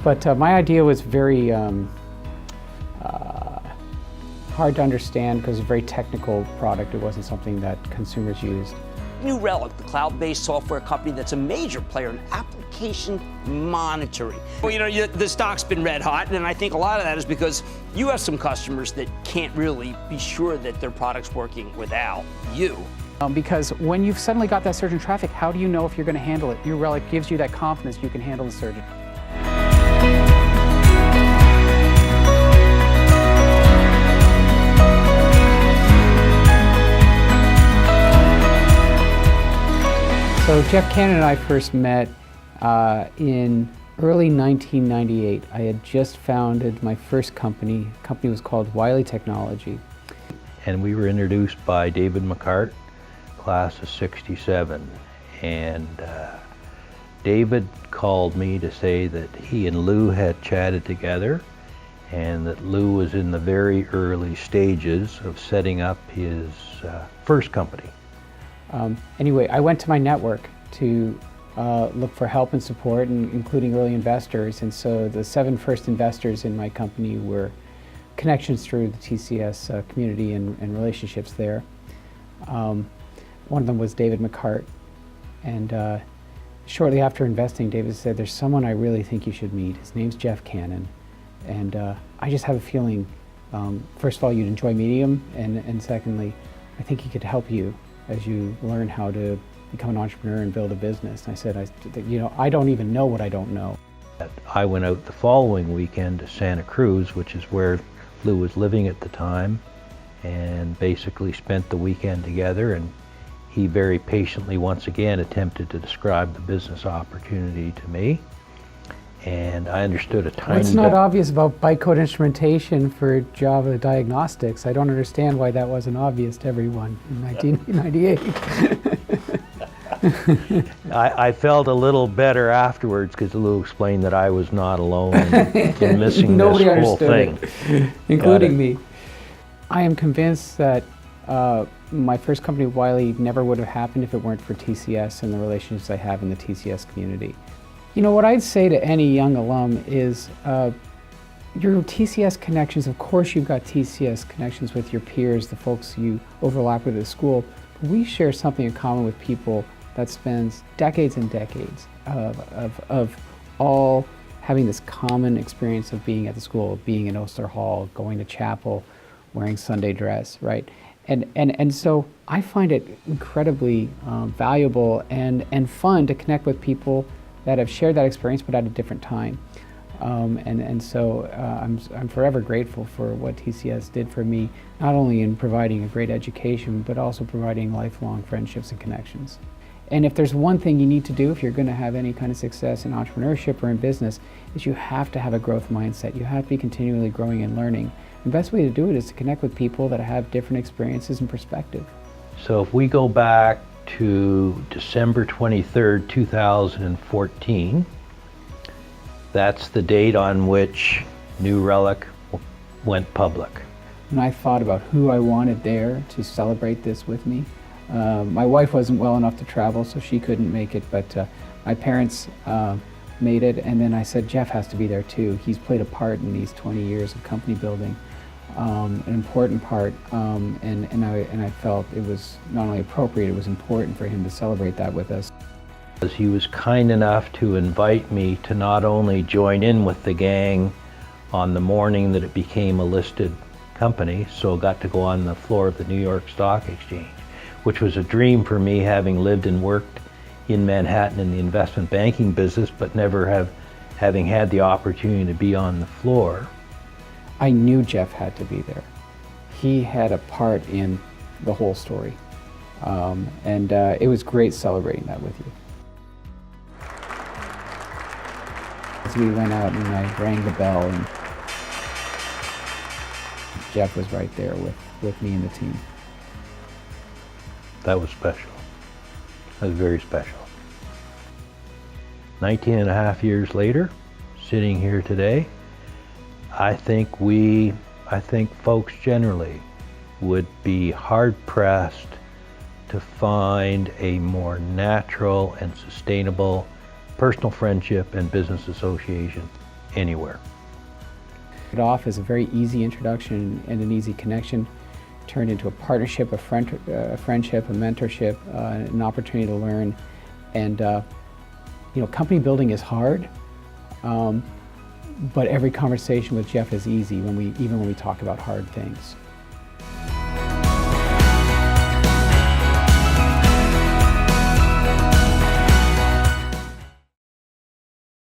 But my idea was very hard to understand because it's a very technical product. It wasn't something that consumers used. New Relic, the cloud-based software company that's a major player in application monitoring. Well, you know, the stock's been red hot, and I think a lot of that is because you have some customers that can't really be sure that their product's working without you. Because when you've suddenly got that surge in traffic, how do you know if you're going to handle it? New Relic gives you that confidence you can handle the surge. So Geoff Cannon and I first met in early 1998. I had just founded my first company. The company was called Wiley Technology. And we were introduced by David McCart, class of '67. And David called me to say that he and Lou had chatted together and that Lou was in the very early stages of setting up his first company. Anyway, I went to my network to look for help and support, including early investors. And so the 7 first investors in my company were connections through the TCS community and relationships there. One of them was David McCart. And shortly after investing, David said, "There's someone I really think you should meet. His name's Geoff Cannon. And I just have a feeling, first of all, you'd enjoy meeting him. And secondly, I think he could help you as you learn how to become an entrepreneur and build a business." And I said, you know, I don't even know what I don't know. I went out the following weekend to Santa Cruz, which is where Lou was living at the time, and basically spent the weekend together, and he very patiently once again attempted to describe the business opportunity to me. And I understood a tiny bit. What's not obvious about bytecode instrumentation for Java diagnostics? I don't understand why that wasn't obvious to everyone in 1998. I felt a little better afterwards because Lou explained that I was not alone in missing Nobody this whole understood thing. it, including me. I am convinced that my first company, Wiley, never would have happened if it weren't for TCS and the relationships I have in the TCS community. You know, what I'd say to any young alum is your TCS connections, of course you've got TCS connections with your peers, the folks you overlap with at school, but we share something in common with people that spends decades and decades of all having this common experience of being at the school, being in Oster Hall, going to chapel, wearing Sunday dress, right? And so I find it incredibly valuable and fun to connect with people that have shared that experience but at a different time. So I'm forever grateful for what TCS did for me, not only in providing a great education, but also providing lifelong friendships and connections. And if there's one thing you need to do if you're going to have any kind of success in entrepreneurship or in business, is you have to have a growth mindset. You have to be continually growing and learning. The best way to do it is to connect with people that have different experiences and perspective. So if we go back to December 23rd, 2014, that's the date on which New Relic went public. And I thought about who I wanted there to celebrate this with me. My wife wasn't well enough to travel, so she couldn't make it, but my parents made it, and then I said, Geoff has to be there too. He's played a part in these 20 years of company building, an important part, and I felt it was not only appropriate, it was important for him to celebrate that with us. He was kind enough to invite me to not only join in with the gang on the morning that it became a listed company, so got to go on the floor of the New York Stock Exchange, which was a dream for me, having lived and worked in Manhattan in the investment banking business, but never having had the opportunity to be on the floor. I knew Geoff had to be there. He had a part in the whole story. It was great celebrating that with you. As we went out and I rang the bell, and Geoff was right there with me and the team. That was special. That was very special. 19 and a half years later, sitting here today, I think folks generally would be hard-pressed to find a more natural and sustainable personal friendship and business association anywhere. It off as a very easy introduction and an easy connection, turned into a partnership, a friendship, a mentorship, an opportunity to learn. And you know, company building is hard, but every conversation with Geoff is easy even when we talk about hard things.